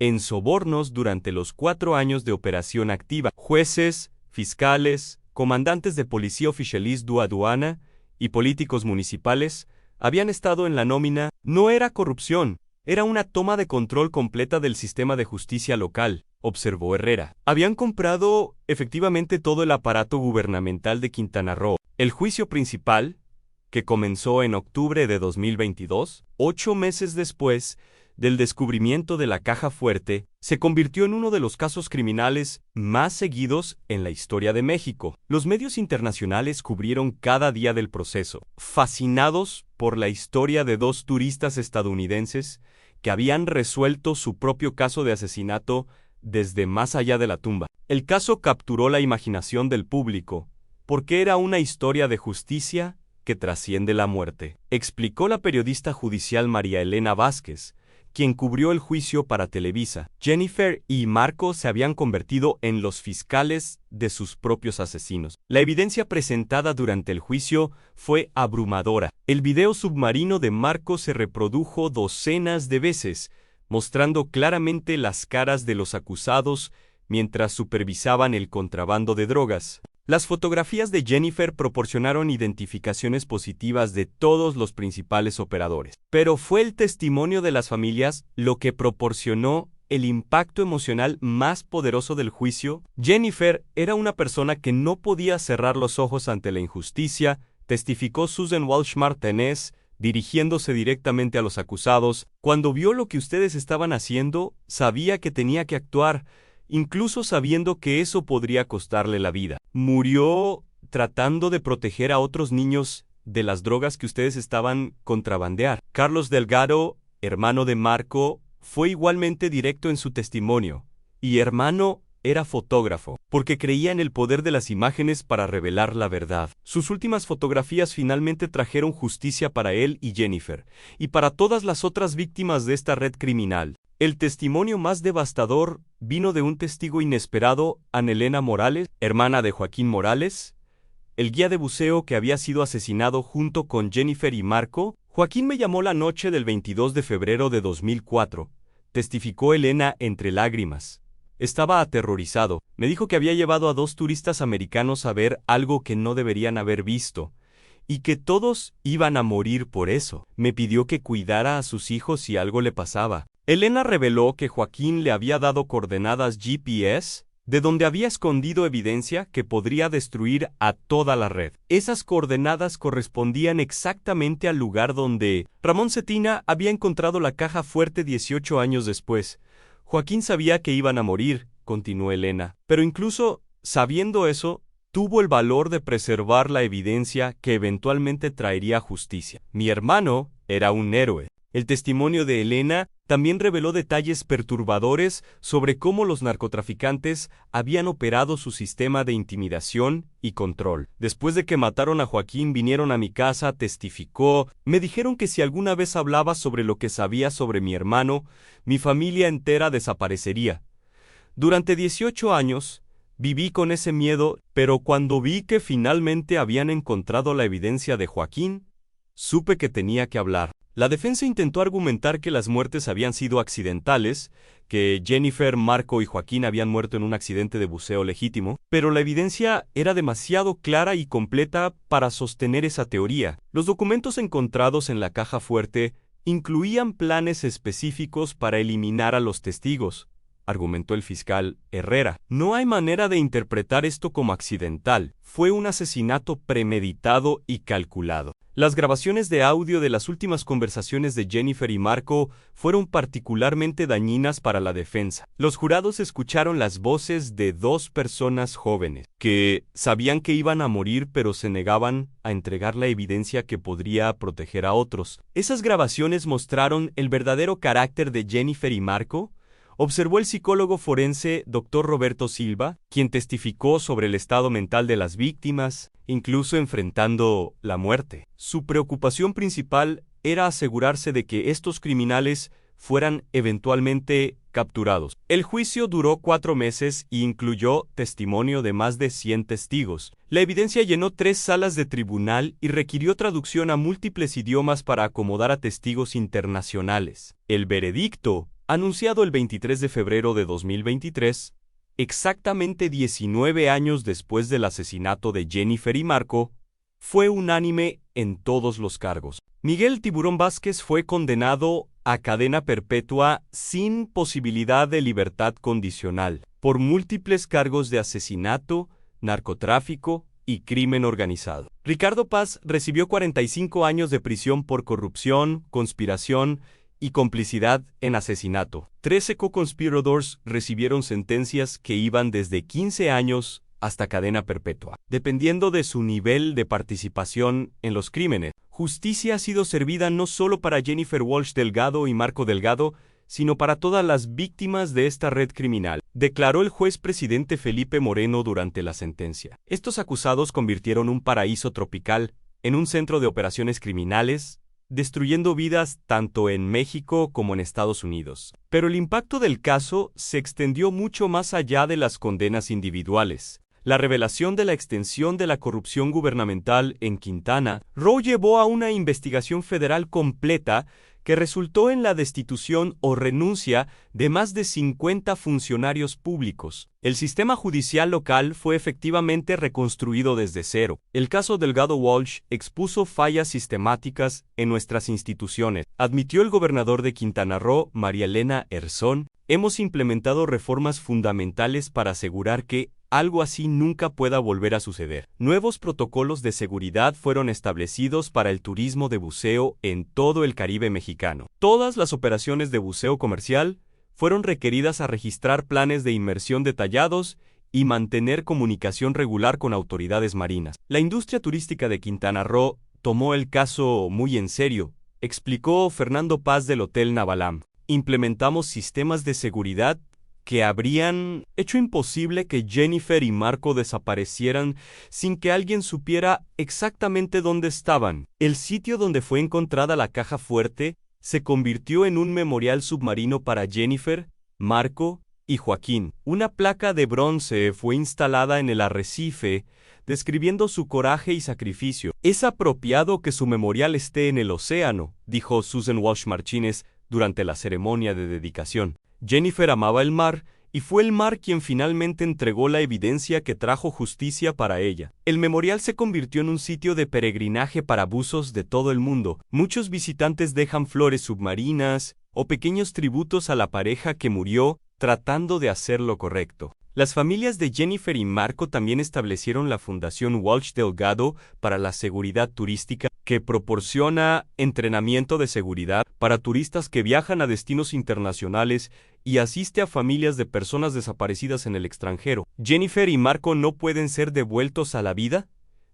en sobornos durante los 4 años de operación activa. Jueces, fiscales, comandantes de policía oficialis de aduana y políticos municipales habían estado en la nómina. No era corrupción, era una toma de control completa del sistema de justicia local, observó Herrera. Habían comprado efectivamente todo el aparato gubernamental de Quintana Roo. El juicio principal, que comenzó en octubre de 2022, 8 meses después del descubrimiento de la caja fuerte, se convirtió en uno de los casos criminales más seguidos en la historia de México. Los medios internacionales cubrieron cada día del proceso, fascinados por la historia de 2 turistas estadounidenses que habían resuelto su propio caso de asesinato desde más allá de la tumba. El caso capturó la imaginación del público, porque era una historia de justicia que trasciende la muerte, explicó la periodista judicial María Elena Vázquez, quien cubrió el juicio para Televisa. Jennifer y Marco se habían convertido en los fiscales de sus propios asesinos. La evidencia presentada durante el juicio fue abrumadora. El video submarino de Marco se reprodujo docenas de veces, mostrando claramente las caras de los acusados mientras supervisaban el contrabando de drogas. Las fotografías de Jennifer proporcionaron identificaciones positivas de todos los principales operadores, pero fue el testimonio de las familias lo que proporcionó el impacto emocional más poderoso del juicio. Jennifer era una persona que no podía cerrar los ojos ante la injusticia, testificó Susan Walsh Martínez, dirigiéndose directamente a los acusados. Cuando vio lo que ustedes estaban haciendo, sabía que tenía que actuar, incluso sabiendo que eso podría costarle la vida. Murió tratando de proteger a otros niños de las drogas que ustedes estaban contrabandear. Carlos Delgado, hermano de Marco, fue igualmente directo en su testimonio, y hermano era fotógrafo, porque creía en el poder de las imágenes para revelar la verdad. Sus últimas fotografías finalmente trajeron justicia para él y Jennifer, y para todas las otras víctimas de esta red criminal. El testimonio más devastador vino de un testigo inesperado, Anelena Morales, hermana de Joaquín Morales, el guía de buceo que había sido asesinado junto con Jennifer y Marco. Joaquín me llamó la noche del 22 de febrero de 2004, testificó Elena entre lágrimas. Estaba aterrorizado. Me dijo que había llevado a 2 turistas americanos a ver algo que no deberían haber visto, y que todos iban a morir por eso. Me pidió que cuidara a sus hijos si algo le pasaba. Elena reveló que Joaquín le había dado coordenadas GPS, de donde había escondido evidencia que podría destruir a toda la red. Esas coordenadas correspondían exactamente al lugar donde Ramón Cetina había encontrado la caja fuerte 18 años después. Joaquín sabía que iban a morir, continuó Elena, pero incluso sabiendo eso, tuvo el valor de preservar la evidencia que eventualmente traería justicia. Mi hermano era un héroe. El testimonio de Elena también reveló detalles perturbadores sobre cómo los narcotraficantes habían operado su sistema de intimidación y control. Después de que mataron a Joaquín, vinieron a mi casa, testificó. Me dijeron que si alguna vez hablaba sobre lo que sabía sobre mi hermano, mi familia entera desaparecería. Durante 18 años, viví con ese miedo, pero cuando vi que finalmente habían encontrado la evidencia de Joaquín, supe que tenía que hablar. La defensa intentó argumentar que las muertes habían sido accidentales, que Jennifer, Marco y Joaquín habían muerto en un accidente de buceo legítimo, pero la evidencia era demasiado clara y completa para sostener esa teoría. Los documentos encontrados en la caja fuerte incluían planes específicos para eliminar a los testigos, argumentó el fiscal Herrera. No hay manera de interpretar esto como accidental. Fue un asesinato premeditado y calculado. Las grabaciones de audio de las últimas conversaciones de Jennifer y Marco fueron particularmente dañinas para la defensa. Los jurados escucharon las voces de dos personas jóvenes que sabían que iban a morir pero se negaban a entregar la evidencia que podría proteger a otros. Esas grabaciones mostraron el verdadero carácter de Jennifer y Marco, observó el psicólogo forense Dr. Roberto Silva, quien testificó sobre el estado mental de las víctimas, incluso enfrentando la muerte. Su preocupación principal era asegurarse de que estos criminales fueran eventualmente capturados. El juicio duró 4 meses y incluyó testimonio de más de 100 testigos. La evidencia llenó 3 salas de tribunal y requirió traducción a múltiples idiomas para acomodar a testigos internacionales. El veredicto, anunciado el 23 de febrero de 2023, exactamente 19 años después del asesinato de Jennifer y Marco, fue unánime en todos los cargos. Miguel Tiburón Vázquez fue condenado a cadena perpetua sin posibilidad de libertad condicional por múltiples cargos de asesinato, narcotráfico y crimen organizado. Ricardo Paz recibió 45 años de prisión por corrupción, conspiración y complicidad en asesinato. 13 co-conspiradores recibieron sentencias que iban desde 15 años hasta cadena perpetua, dependiendo de su nivel de participación en los crímenes. Justicia ha sido servida no solo para Jennifer Walsh Delgado y Marco Delgado, sino para todas las víctimas de esta red criminal, declaró el juez presidente Felipe Moreno durante la sentencia. Estos acusados convirtieron un paraíso tropical en un centro de operaciones criminales, destruyendo vidas tanto en México como en Estados Unidos. Pero el impacto del caso se extendió mucho más allá de las condenas individuales. La revelación de la extensión de la corrupción gubernamental en Quintana Roo llevó a una investigación federal completa que resultó en la destitución o renuncia de más de 50 funcionarios públicos. El sistema judicial local fue efectivamente reconstruido desde cero. El caso Delgado Walsh expuso fallas sistemáticas en nuestras instituciones, admitió el gobernador de Quintana Roo, María Elena Herzón. Hemos implementado reformas fundamentales para asegurar que algo así nunca pueda volver a suceder. Nuevos protocolos de seguridad fueron establecidos para el turismo de buceo en todo el Caribe mexicano. Todas las operaciones de buceo comercial fueron requeridas a registrar planes de inmersión detallados y mantener comunicación regular con autoridades marinas. La industria turística de Quintana Roo tomó el caso muy en serio, explicó Fernando Paz del Hotel Navalam. Implementamos sistemas de seguridad que habrían hecho imposible que Jennifer y Marco desaparecieran sin que alguien supiera exactamente dónde estaban. El sitio donde fue encontrada la caja fuerte se convirtió en un memorial submarino para Jennifer, Marco y Joaquín. Una placa de bronce fue instalada en el arrecife, describiendo su coraje y sacrificio. Es apropiado que su memorial esté en el océano, dijo Susan Walsh Martínez durante la ceremonia de dedicación. Jennifer amaba el mar y fue el mar quien finalmente entregó la evidencia que trajo justicia para ella. El memorial se convirtió en un sitio de peregrinaje para buzos de todo el mundo. Muchos visitantes dejan flores submarinas o pequeños tributos a la pareja que murió tratando de hacer lo correcto. Las familias de Jennifer y Marco también establecieron la Fundación Walsh Delgado para la Seguridad Turística, que proporciona entrenamiento de seguridad para turistas que viajan a destinos internacionales y asiste a familias de personas desaparecidas en el extranjero. ¿Jennifer y Marco no pueden ser devueltos a la vida?,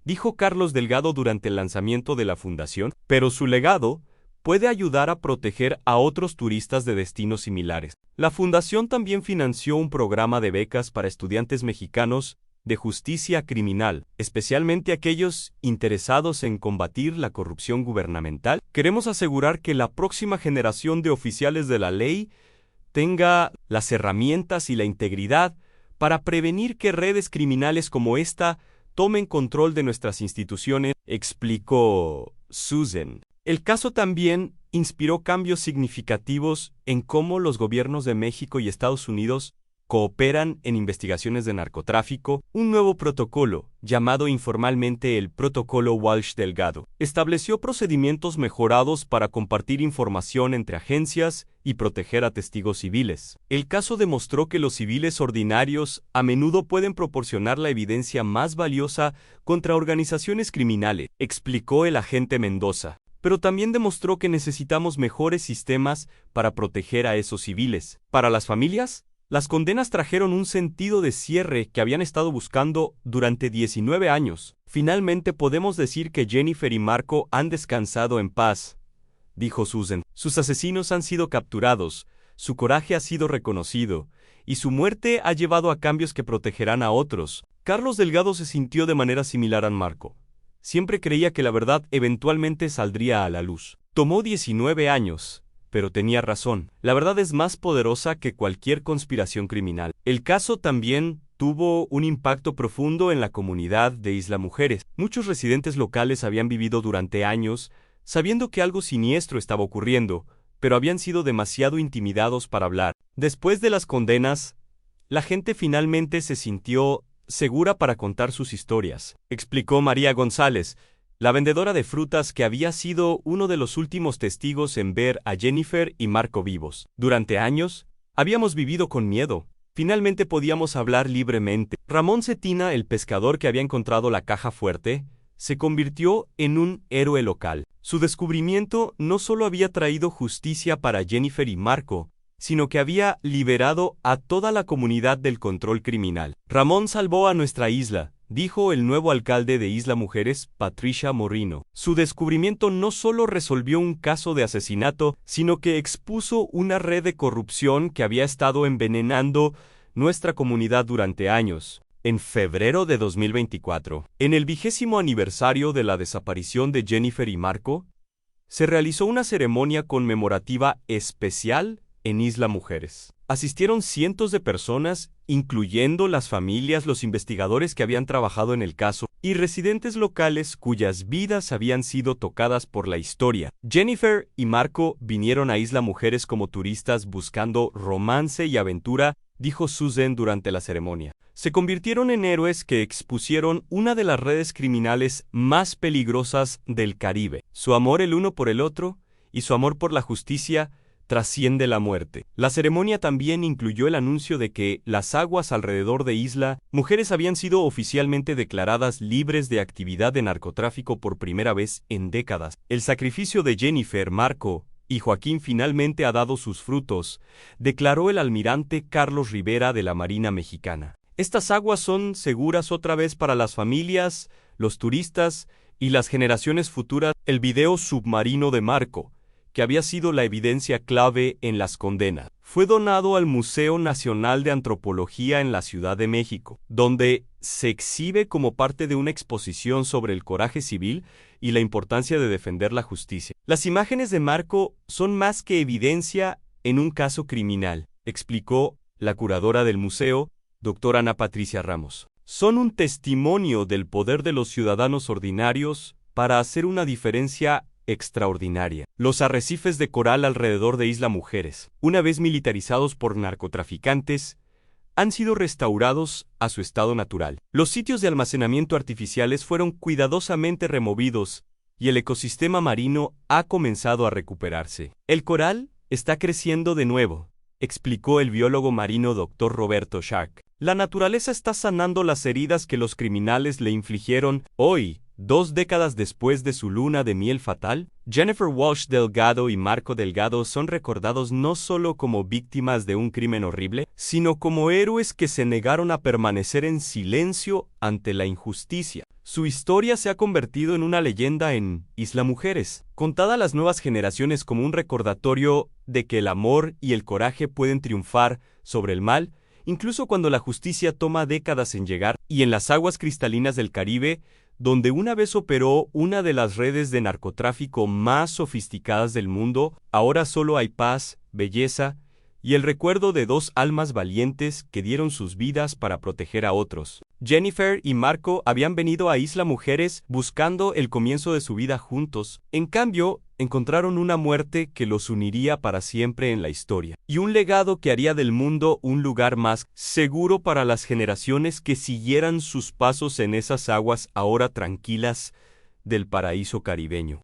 dijo Carlos Delgado durante el lanzamiento de la fundación, pero su legado puede ayudar a proteger a otros turistas de destinos similares. La fundación también financió un programa de becas para estudiantes mexicanos de justicia criminal, especialmente aquellos interesados en combatir la corrupción gubernamental. Queremos asegurar que la próxima generación de oficiales de la ley tenga las herramientas y la integridad para prevenir que redes criminales como esta tomen control de nuestras instituciones, explicó Susan. El caso también inspiró cambios significativos en cómo los gobiernos de México y Estados Unidos cooperan en investigaciones de narcotráfico, un nuevo protocolo, llamado informalmente el Protocolo Walsh-Delgado, estableció procedimientos mejorados para compartir información entre agencias y proteger a testigos civiles. El caso demostró que los civiles ordinarios a menudo pueden proporcionar la evidencia más valiosa contra organizaciones criminales, explicó el agente Mendoza. Pero también demostró que necesitamos mejores sistemas para proteger a esos civiles. Para las familias, las condenas trajeron un sentido de cierre que habían estado buscando durante 19 años. Finalmente podemos decir que Jennifer y Marco han descansado en paz, dijo Susan. Sus asesinos han sido capturados, su coraje ha sido reconocido, y su muerte ha llevado a cambios que protegerán a otros. Carlos Delgado se sintió de manera similar a Marco. Siempre creía que la verdad eventualmente saldría a la luz. Tomó 19 años. Pero tenía razón, la verdad es más poderosa que cualquier conspiración criminal. El caso también tuvo un impacto profundo en la comunidad de Isla Mujeres. Muchos residentes locales habían vivido durante años sabiendo que algo siniestro estaba ocurriendo, pero habían sido demasiado intimidados para hablar. Después de las condenas, la gente finalmente se sintió segura para contar sus historias, explicó María González, la vendedora de frutas que había sido uno de los últimos testigos en ver a Jennifer y Marco vivos. Durante años, habíamos vivido con miedo. Finalmente podíamos hablar libremente. Ramón Cetina, el pescador que había encontrado la caja fuerte, se convirtió en un héroe local. Su descubrimiento no solo había traído justicia para Jennifer y Marco, sino que había liberado a toda la comunidad del control criminal. Ramón salvó a nuestra isla, dijo el nuevo alcalde de Isla Mujeres, Patricia Moreno. Su descubrimiento no solo resolvió un caso de asesinato, sino que expuso una red de corrupción que había estado envenenando nuestra comunidad durante años. En febrero de 2024, en el 20º aniversario de la desaparición de Jennifer y Marco, se realizó una ceremonia conmemorativa especial en Isla Mujeres. Asistieron cientos de personas, incluyendo las familias, los investigadores que habían trabajado en el caso, y residentes locales cuyas vidas habían sido tocadas por la historia. Jennifer y Marco vinieron a Isla Mujeres como turistas buscando romance y aventura, dijo Susan durante la ceremonia. Se convirtieron en héroes que expusieron una de las redes criminales más peligrosas del Caribe. Su amor el uno por el otro y su amor por la justicia trasciende la muerte. La ceremonia también incluyó el anuncio de que las aguas alrededor de Isla Mujeres habían sido oficialmente declaradas libres de actividad de narcotráfico por primera vez en décadas. El sacrificio de Jennifer, Marco y Joaquín finalmente ha dado sus frutos, declaró el almirante Carlos Rivera de la Marina Mexicana. Estas aguas son seguras otra vez para las familias, los turistas y las generaciones futuras. El video submarino de Marco, que había sido la evidencia clave en las condenas, fue donado al Museo Nacional de Antropología en la Ciudad de México, donde se exhibe como parte de una exposición sobre el coraje civil y la importancia de defender la justicia. Las imágenes de Marco son más que evidencia en un caso criminal, explicó la curadora del museo, doctora Ana Patricia Ramos. Son un testimonio del poder de los ciudadanos ordinarios para hacer una diferencia extraordinaria. Los arrecifes de coral alrededor de Isla Mujeres, una vez militarizados por narcotraficantes, han sido restaurados a su estado natural. Los sitios de almacenamiento artificiales fueron cuidadosamente removidos y el ecosistema marino ha comenzado a recuperarse. El coral está creciendo de nuevo, explicó el biólogo marino Dr. Roberto Schack. La naturaleza está sanando las heridas que los criminales le infligieron. Hoy, 2 décadas después de su luna de miel fatal, Jennifer Walsh Delgado y Marco Delgado son recordados no solo como víctimas de un crimen horrible, sino como héroes que se negaron a permanecer en silencio ante la injusticia. Su historia se ha convertido en una leyenda en Isla Mujeres, contada a las nuevas generaciones como un recordatorio de que el amor y el coraje pueden triunfar sobre el mal, incluso cuando la justicia toma décadas en llegar. Y en las aguas cristalinas del Caribe, donde una vez operó una de las redes de narcotráfico más sofisticadas del mundo, ahora solo hay paz, belleza y el recuerdo de 2 almas valientes que dieron sus vidas para proteger a otros. Jennifer y Marco habían venido a Isla Mujeres buscando el comienzo de su vida juntos. En cambio, Encontraron una muerte que los uniría para siempre en la historia, y un legado que haría del mundo un lugar más seguro para las generaciones que siguieran sus pasos en esas aguas ahora tranquilas del paraíso caribeño.